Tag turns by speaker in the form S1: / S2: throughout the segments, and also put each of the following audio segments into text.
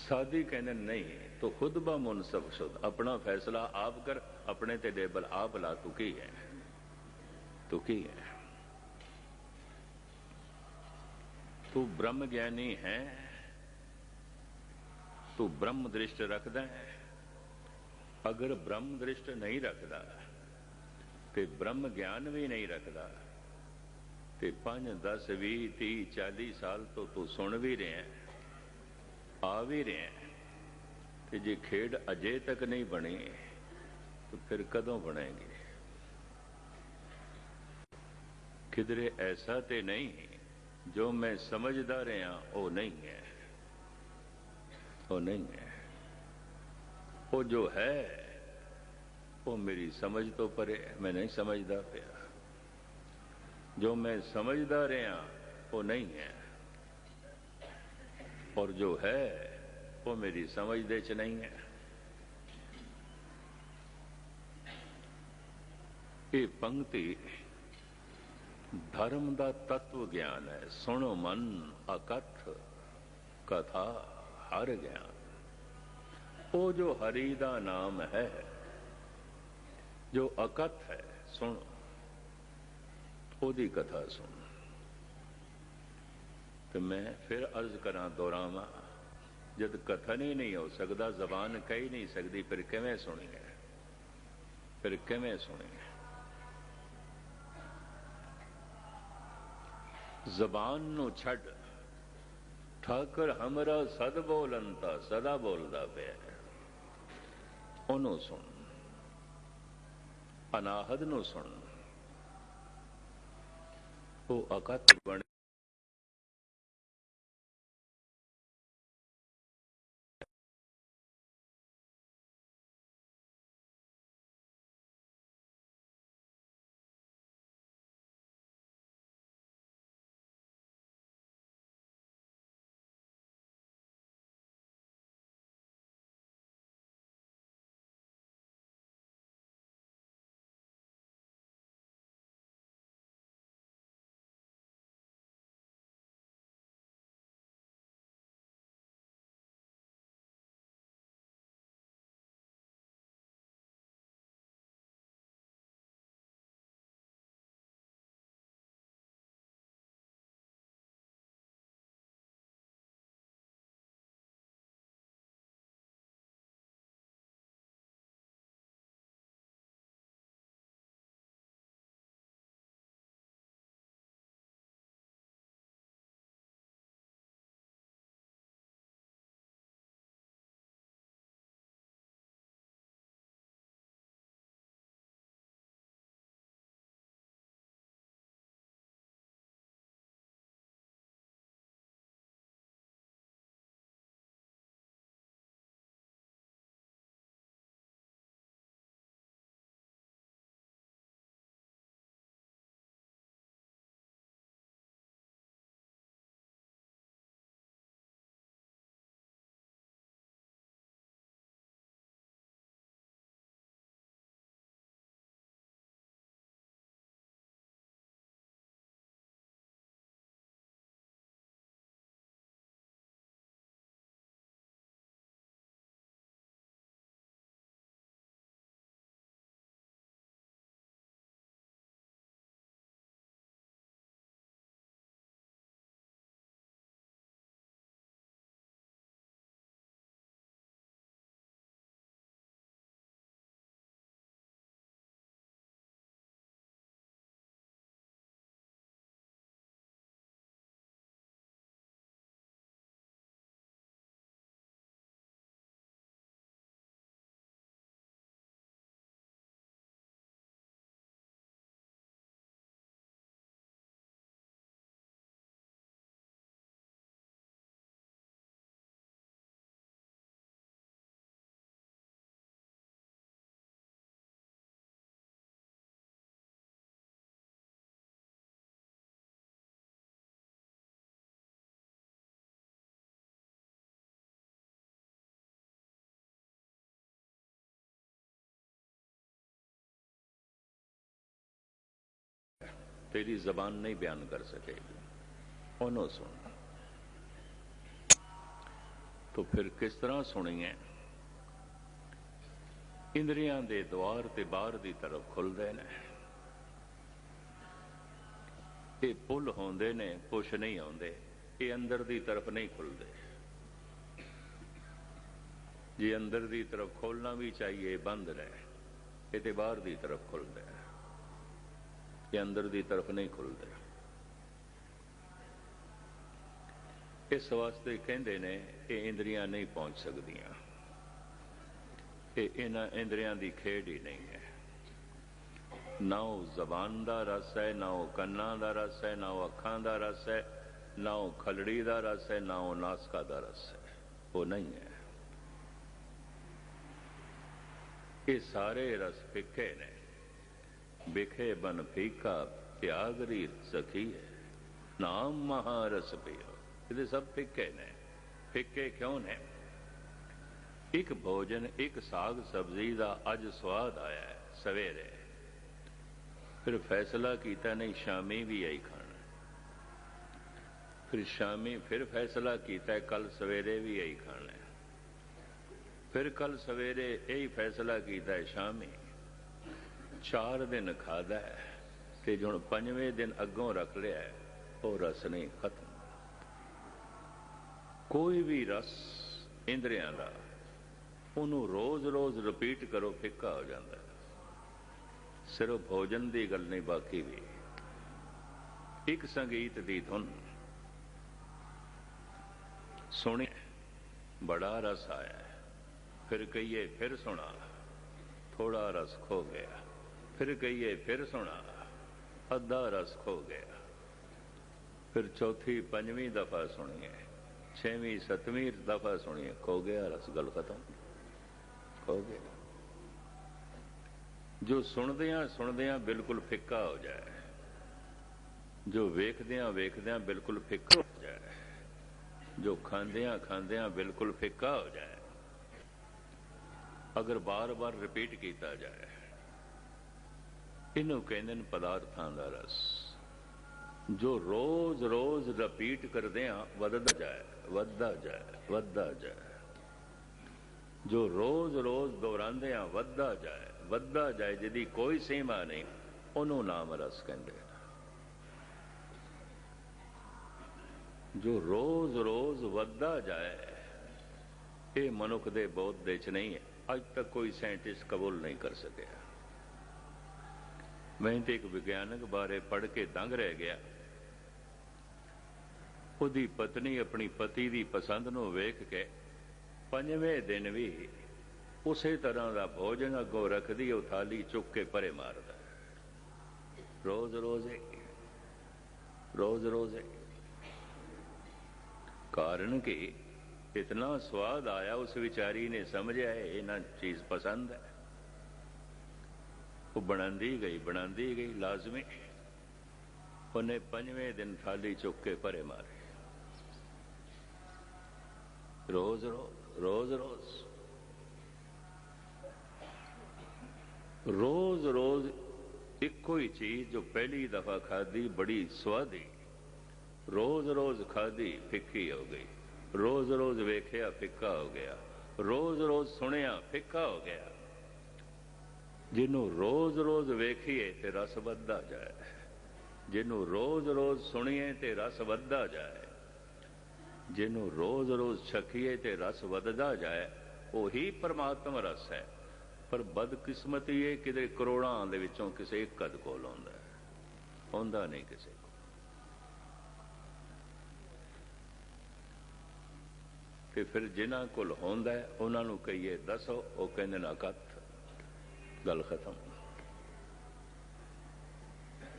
S1: साधी कहने नहीं तो खुद ब मुनसफ शुद्ध, अपना फैसला आप कर, अपने ते लेबल आप ला, तू की है, तू की है। तू ब्रह्म ज्ञानी है, तू ब्रह्म दृष्ट रखदा है। अगर ब्रह्म दृष्ट नहीं रखदा ते ब्रह्म ज्ञान भी नहीं रखदा ते 5, 10, 20, 30, 40 साल तो तू सुन भी रहे, आ भी रहे, ते जे खेड अजे तक नहीं बनी तो फिर कदों बनेगी? किधरे ऐसा ते नहीं जो मैं समझदा रहा वो नहीं है, वो नहीं है। वो जो है वो मेरी समझ तो परे, मैं नहीं समझदा पिया। जो मैं समझदा रहा वो नहीं है, और जो है वो मेरी समझ दे च नहीं है। ये पंक्ति धर्म का तत्व ज्ञान है। सुनो मन अकथ कथा हर ज्ञान। वो जो हरि का नाम है, जो अकथ है, सुन, ओदी कथा सुन। तो मैं फिर अर्ज करा दोहरावा, जब कथन ही नहीं हो सकता, जबान कह ही नहीं सकती, फिर किवें सुनिए, फिर किवें सुनिए? जबान नू छड़, ठाकर हमरा सद बोलंता सदा बोलदा पिया, ओनू सुन। अनाहद नू सुन, वो अकथ बने। तेरी जबान नहीं बयान कर सकेगी, ओनो सुन। तो फिर किस तरह सुनीए? इंद्रियां दे द्वार ते बाहर दी तरफ खुलदे ने। ये पुल होंदे ने, कुछ नहीं आउंदे। ये अंदर दी तरफ नहीं खुलते। जे अंदर दी तरफ खोलना भी चाहिए, बंद रहे। ये तो बाहर दी तरफ खुलते हैं, ये अंदर दी तरफ नहीं खुलते। इस वास्ते कहते ने ये इंद्रियां नहीं पहुंच सकदियां। ये इन्हां इंद्रियां दी खेड ही नहीं है। ना वो जबान का रस है, ना वो कन्ना का रस है, ना वो अखां का रस है, ना वो खलड़ी का रस है, ना वो नासका का रस है। वो नहीं है। ये सारे रस फिक्के ने। बिखे बन फीका त्यागरी सखी है, नाम महारस पियो। ये सब फिक्के ने। फिक्के क्यों ने? एक भोजन, एक साग सब्जी का अज स्वाद आया है सवेरे, फिर फैसला किया नहीं शामी भी यही खाना, फिर शामी फिर फैसला किया कल सवेरे भी यही खाना है, फिर कल सवेरे यही फैसला किया है शामी। 4 दिन खादा है ते जो 5वें दिन अगों रख लिया है, वो रस नहीं, खत्म। कोई भी रस इंद्रियां का उन्होंने रोज रोज रिपीट करो, फिक्का हो जाता है। सिर्फ भोजन की गल नहीं, बाकी भी। एक संगीत की धुन सुनी, बड़ा रस आया है, फिर कहिए फिर सुना, थोड़ा रस खो गया, फिर कहिए फिर सुना, अद्धा रस खो गया, फिर चौथी पंजवीं दफा सुनिए, 6वीं 7वीं दफा सुनिए, खो गया रस, गल खत्म, खो गया। जो सुनदियां सुनदियां बिल्कुल फिक्का हो जाए, जो वेखदियां वेखदियां बिल्कुल फिक्का हो जाए, जो खांदियां खांदियां बिल्कुल फिक्का हो जाए, अगर बार बार रिपीट किया जाए, इनू कहते हैं पदार्थां दा रस। जो रोज रोज रिपीट करदियां वधदा जाए, वधदा जाए, वधदा जाए, जो रोज रोज दोहरांदियां वधदा जाए, वधदा जाए, जिहदी कोई सीमा नहीं, उन्होंने नाम रस कहते हैं। जो रोज रोज वधदा जाए, ये मनुख दे बोध दे च नहीं है। अज तक कोई साइंटिस्ट कबूल नहीं कर सकिया। मैं तो एक विज्ञानक बारे पढ़ के दंग रह गया। उसकी पत्नी अपनी पति की पसंद नूं वेख के 5वें दिन भी उस तरह का भोजन अगों रखदी, वो थाली चुक के परे मारदा, रोज रोज रोज रोज। कारण कि इतना स्वाद आया, उस विचारी ने समझा है इना चीज पसंद है, वो बनाती गई लाजमी। उन्हें 5वें दिन थाली चुक के परे मारे, रोज रोज रोज रोज रोज रोज इको ही चीज जो पहली दफा खाधी बड़ी स्वादी, रोज रोज खाधी फिक्की हो गई, रोज रोज वेख्या फिक्का हो गया, रोज रोज सुनिया फिक्का हो गया। जिन्हों रोज रोज वेखिए ते रस वधदा जाए, जिन्हों रोज रोज सुनिए ते रस वधदा जाए, जिन्हों रोज रोज छकीए ते रस वधदा जाए, वही परमात्मा रस है। पर बदकिस्मती है कि करोड़ों दे विचों किसी एक कद कोल आउंदा है, आउंदा नहीं किसी को। कि फिर जिन्हां कोल होंदा है उन्होंने कहिए दसो, वो कहंदे ना कथ, गल खत्म।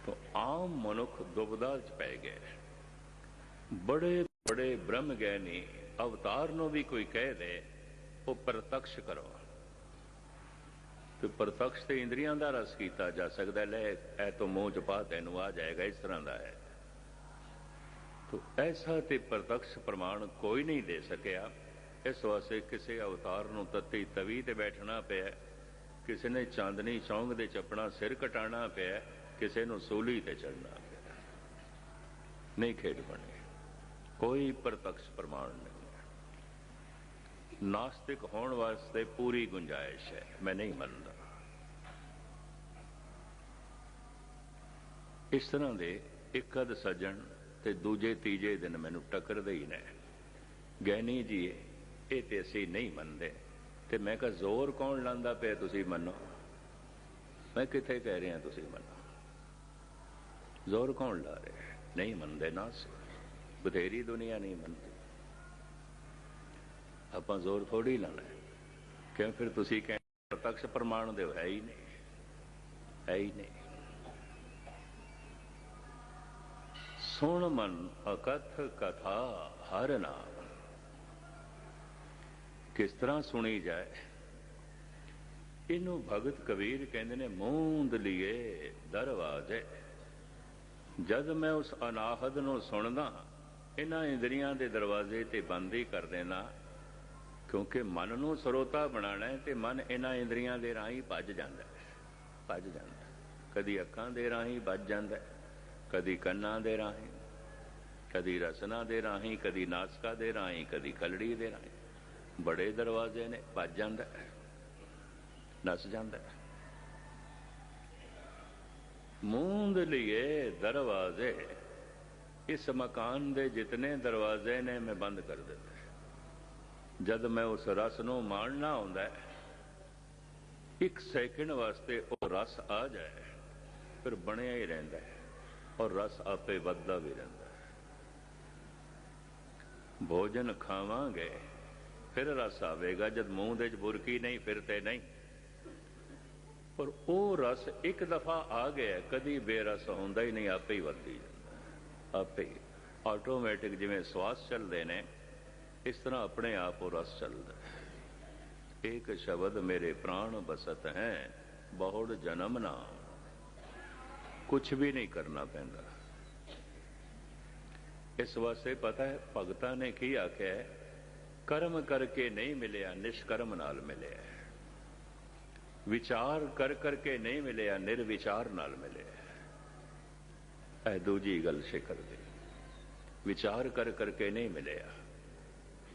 S1: तो आम मनुख दुविधा च पै गए। बड़े बड़े ब्रह्म ज्ञानी अवतार नूं भी कोई कह दे वो प्रत्यक्ष करो, तो प्रत्यक्ष तो इंद्रियां का रस किया जा सकता, ले ऐ तो मुंह च पा तैनूं आ जाएगा, इस तरह का है। तो ऐसा तो प्रत्यक्ष प्रमाण कोई नहीं दे सकिया। इस वास्ते किसी अवतार नूं तत्ती तवी ते बैठना पिया, किसी ने चांदनी चौंक दे चपना सिर कटाना पिया, किसी नूं सूली ते चढ़ना पिया। नहीं खेड बनी, कोई प्रत्यक्ष प्रमाण नहीं है। नास्तिक होने वास्ते पूरी गुंजाइश है। मैं नहीं मानता। इस तरह के एक अध सज्जन ते दूजे तीजे दिन मैनू टकरदे ही ने, गैनी जी ये तो असी नहीं मनते। तो मैं कहा जोर कौन लांदा पे तुसी मनो? मैं किथे कह रहा तुसी मनो? जोर कौन ला रहे? नहीं मनते ना, बथेरी दुनिया नहीं मनती। आप जोर थोड़ी लाना है। क्यों फिर तुसी कह प्रत्यक्ष प्रमाण दो? है ही नहीं, है ही नहीं। सुन मन अकथ कथा हर नाम। किस तरह सुनी जाए? इनू भगत कबीर कहते ने मूंद लिए दरवाजे। जद मैं उस अनाहद नूं सुनदा, इन्हां इंद्रियां दे दरवाजे ते बंद ही कर देना। क्योंकि मन नूं ਸਰੋਤਾ बनाना है तो मन इन्हां इंद्रियां दे राही भज जांदा है, भज जांदा है। कदी अखां दे राही भज जांदा है, कदी कन्नां दे राही, कदी रसना दे राही, कदी नासका दे राही, कदी कलड़ी दे राही। बड़े दरवाजे ने, भज जांदा है, नस जांदा है। मूंद लिए दरवाजे, इस मकान दे जितने दरवाजे ने मैं बंद कर दिते। जद मैं उस रस नूं माणना आउंदा है, एक सैकंड वास्ते वो रस आ जाए, फिर बनिया ही रहिंदा है और रस आपे वधदा भी रहिंदा है। भोजन खावांगे फिर रस आवेगा, जद मूँह दे बुरकी नहीं फिरते नहीं। पर वो रस एक दफा आ गया, कदी बेरस होंदा ही नहीं, आपे ही वधदी जांदा, आपे ही ऑटोमैटिक। जिवें श्वास चलते ने इस तरह अपने आप वो रस चलता है। एक शब्द मेरे प्राण बसत हैं, बहुड़ जन्म नाम। कुछ भी नहीं करना पैंदा। इस वास्ते पता है भगतां ने की आख्या है, कर्म करके नहीं मिलिया, निष्कर्म नाल मिलिया। विचार कर करके नहीं मिलिया, निर्विचार नाल मिलिया। दूजी गल शिखर दी, विचार कर करके नहीं मिलिया।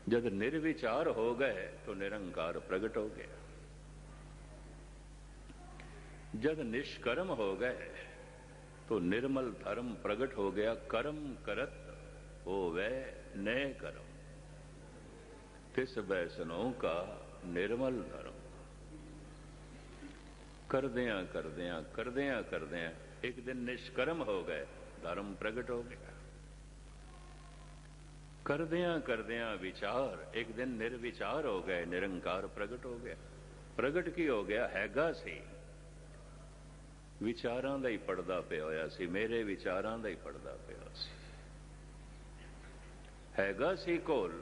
S1: जब निर्विचार हो गए तो निरंकार प्रकट हो गया। जब निष्कर्म हो गए तो निर्मल धर्म प्रकट हो गया। कर्म करत हो वै नए कर्म, तिस बैसनों का निर्मल धर्म। करदियां करदियां करदियां करदियां एक दिन निष्कर्म हो गए, धर्म प्रकट हो गया। करदियां करदियां विचार, एक दिन निर्विचार हो गए, निरंकार प्रकट हो गया। प्रकट की हो गया? हैगा सी, विचारां दा ही पड़दा पिया होया सी, मेरे विचारां दा ही पड़दा पिया सी। हैगा सी कोल,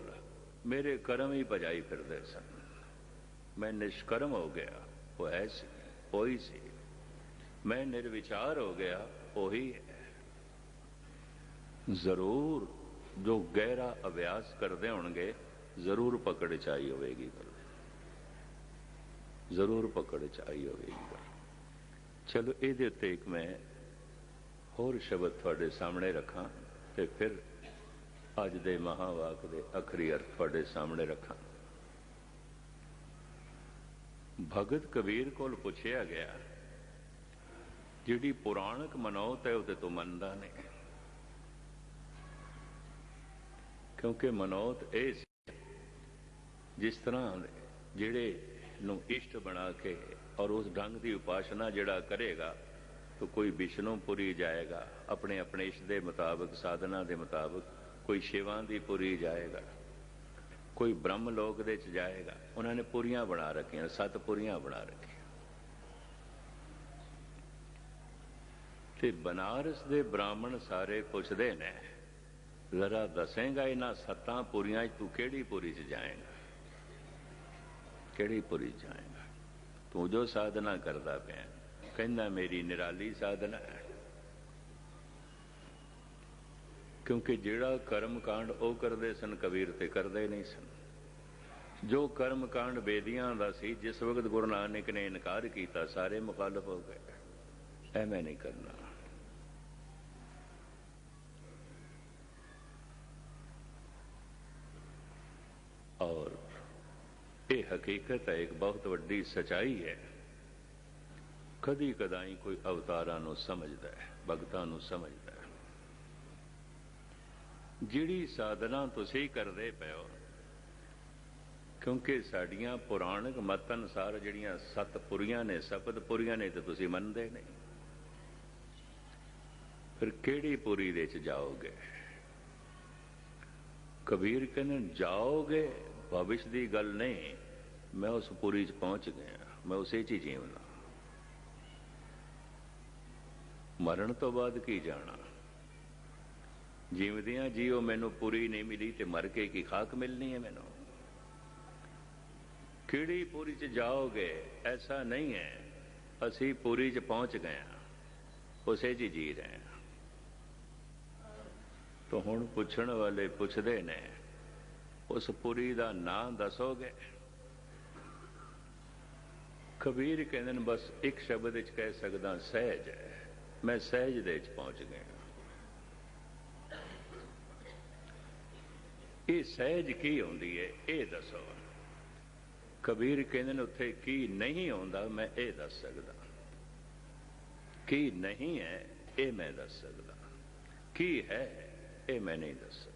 S1: मेरे कर्म ही भजाई फिरदे सन। मैं निष्कर्म हो गया, वो है सी, वही सी। मैं निर्विचार हो गया, वही है। जरूर जो गहरा अभ्यास करते होंगे जरूर पकड़ च आई होगी गल, जरूर पकड़ च आई होगी गल। चलो ये उत्ते एक मैं होर शब्द थोड़े सामने रखा तो फिर अज दे महावाक दे आखिरी अर्थ थोड़े सामने रखा। भगत कबीर कोल पुछया गया, जिहड़ी पुराणक मनौत है उहते तो मनदा नहीं। क्योंकि मनौत ये जिस तरह जिहड़े नूं इष्ट बना के और उस ढंग की उपासना जिहड़ा करेगा तो कोई विष्णुपुरी जाएगा, अपने अपने इष्ट के मुताबिक साधना के मुताबिक। कोई शिवां दी पुरी जाएगा, कोई ब्रह्मलोक दे च जाएगा। उन्होंने पुरियां बना रखियां, 7 पुरियां बना रखियां। ते बनारस दे ब्राह्मण सारे पुछदे ने, जरा दसेगा इन्हां 7 पुरियां तू केड़ी पुरी च जाएगा, केड़ी पुरी च जाएगा? तू जो साधना करदा पिया, कहंदा मेरी निराली साधना है। क्योंकि जिहड़ा कर्म कांड वो करते सन, कबीर ते करते नहीं सन। जो कर्म कांड बेदियां दा सी, जिस वक्त गुरु नानक ने इनकार किया, सारे मुखालफ हो गए। ऐ मैं नहीं करना। और हकीकत है, एक बहुत वड्डी सच्चाई है। कदी कदाई कोई अवतारां नूं समझदा है, भगतां नूं समझदा है। जिहड़ी साधना तुसीं करदे पए हो, क्योंकि साडियां पुराणिक मत अनुसार जिहड़ियां सतपुरियां ने, सपतपुरियां ने, तो तुसीं मनदे नहीं। फिर किहड़ी पुरी दे च जाओगे? कबीर कहने जाओगे भविष्य की गल नहीं, मैं उस पुरी च पहुंच गया, मैं उसे च जीवना। मरण तो बाद की जाना, जीवदियां जीओ मैनू पुरी नहीं मिली तो मर के की खाक मिलनी है मैनू। किहड़ी पुरी च जाओगे? ऐसा नहीं है असी पुरी च पहुंच गए, उसे च जी रहे हैं। तो हुण पुछण वाले पुछदे ने, उस पुरी दा नाम दसोगे? कबीर कहंदे ने बस एक शब्द विच कह सकदा, सहज है। मैं सहज दे च पहुंच गया। ये सहज की होंदी है, ये दसो। कबीर कहंदे ने उत्थे की नहीं होंदा, मैं ये दस सकदा। की नहीं है ये मैं दस सकदा, की है ये मैं नहीं दस सकदा।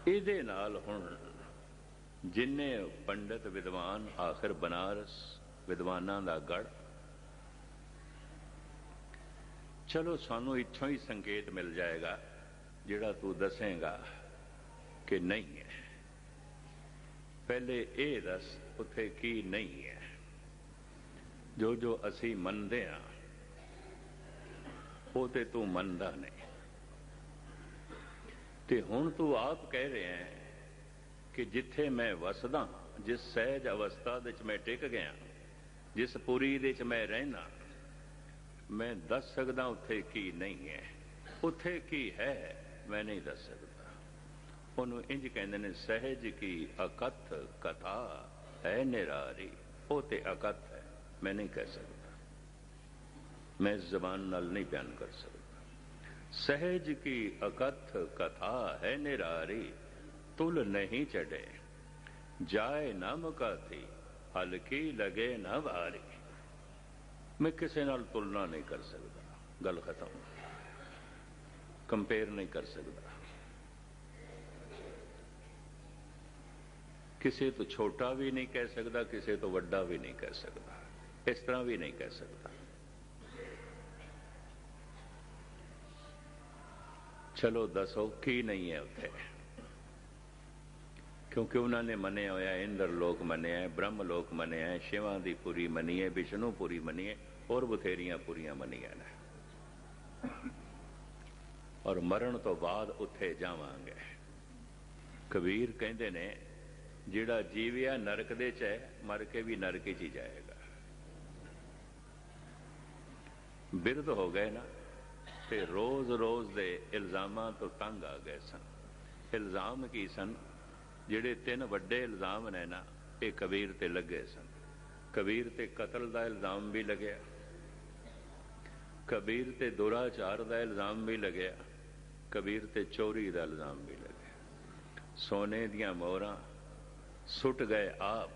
S1: इहदे नाल हुण जिन्ने पंडित विद्वान, आखिर बनारस विद्वानां दा गढ़, चलो सानू इत्थों ही संकेत मिल जाएगा जिहड़ा तू दसेगा कि नहीं है। पहले ये दस उत्थे की नहीं है। जो जो असी मनदे हां वो ते तू मनदा नहीं। ते हुण तू आप कह रहे हैं कि जिथे मैं वसदा, जिस सहज अवस्था दे च मैं टिक गया, जिस पुरी दे च मैं रहना, मैं दस सकदा उत्थे की नहीं है। उत्थे की है मैं नहीं दस सकदा। उन्होंने इंज कहंदे ने, सहज की अकथ कथा है निरारी। वो ते अकथ है, मैं नहीं कह सकता, मैं इस जबान नाल नहीं बयान कर सकता। सहज की अकथ कथा है निरारी, तुल नहीं चढ़े जाए न मुकाती, हल्की लगे न भारी। मैं किसी नाल तुलना नहीं कर सकता, गल खत्म। कंपेयर नहीं कर सकता। किसी तो छोटा भी नहीं कह सकता, किसी तो वड्डा भी नहीं कह सकता, इस तरह भी नहीं कह सकता। चलो दसो की नहीं है उत्थे? क्योंकि उन्होंने मनिया होया इंद्र लोक मनिया है, ब्रह्म लोक मनिया है, शिवां दी पुरी मनी है, विष्णुपुरी मनी है, और बथेरियां पुरियां मनिया ने। और मरण तो बाद उत्थे जावांगे। कबीर कहंदे ने, जिहड़ा जीविया नरक दे च है, मर के भी नरक च ही जाएगा। बिरध हो गए ना, ते रोज रोज दे इल्जामां तो तंग आ गए सन। इल्जाम की सन? जिहड़े तीन वड्डे इल्जाम ने ना, ये कबीर ते लगे सन। कबीर ते कतल दा इल्जाम भी लग्या, कबीर ते दुराचार दा इल्जाम भी लग्या, कबीर ते चोरी दा इल्जाम भी लग्या। सोने दियां मोहरां सुट गए आप,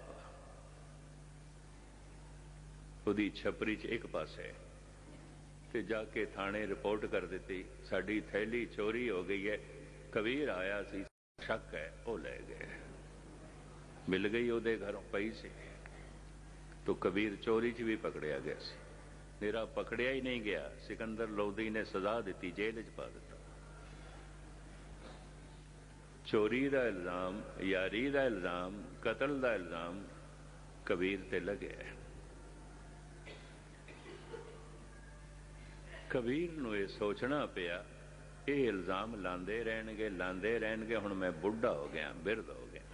S1: उहदी छपरी च एक पासे, ते जाके थाने रिपोर्ट कर दी, साडी थैली चोरी हो गई है। कबीर आया सी, शक है, वो ले गए। मिल गई उहदे घरों पई सी, तो कबीर चोरी च भी पकड़िया गया सी। मेरा पकड़िया ही नहीं गया, सिकंदर लोधी ने सजा दी, जेल च पा दिता। चोरी का इल्जाम, यारी का इल्जाम, कतल का इल्जाम कबीर ते लगे। कबीर नूं ये सोचना पिया, ये इल्जाम लांदे रहणगे। हुण मैं बुढ़ा हो गया, बिरध हो गया,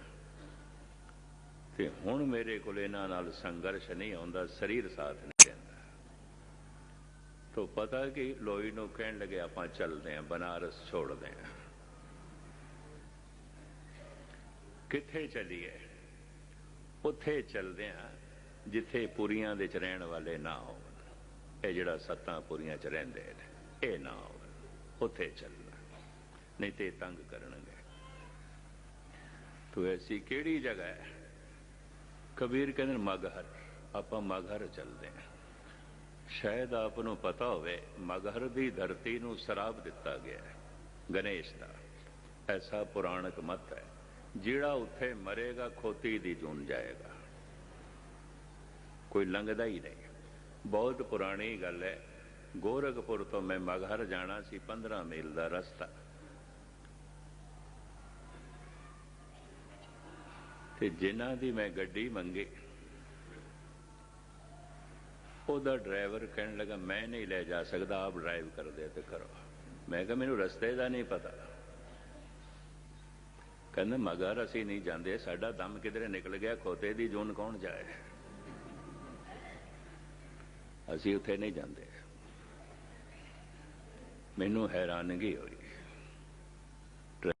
S1: ते हुण मेरे कोल इन्हां नाल संघर्ष नहीं आउंदा, शरीर साथ नहीं देंदा। तो पता कि लोई नूं कहण लगे, आपां चलदे हां, बनारस छोड़दे हां। किथे चलीए? उत्थे चलदे हां जिथे पुरियां दे च रहण वाले ना हो। ये जिहड़ा सत्तां पुरियां च रहिंदे ने, ये ना हो, उत्थे चलना, नहीं ते तंग करनगे। तो ऐसी केड़ी जगह है? कबीर कहते मगहर, आपां मगहर चलते हैं। शायद आप नूं पता होवे मगहर दी धरती नूं सराप दिता गया है गणेश दा, ऐसा पुराणक मत है। जिहड़ा उत्थे मरेगा खोती दी जून जाएगा, कोई लंघदा ही नहीं। बहुत पुरानी गल है। गोरखपुर तो मैं मगहर जाना सी 15 मील का रस्ता, ते जिन्हां दी मैं गड्डी मंगी ਉਹਦਾ ड्राइवर कहने लगा मैं नहीं ले जा सकता, आप ड्राइव कर दे तो करो। मैं कहा मैनू रस्ते का नहीं पता। कहना मगर असी नहीं जाते, साडा दम किधरे निकल गया, खोते दी जून कौन जाए, असी उत्थे नहीं जाते। मैनू हैरानगी हुई।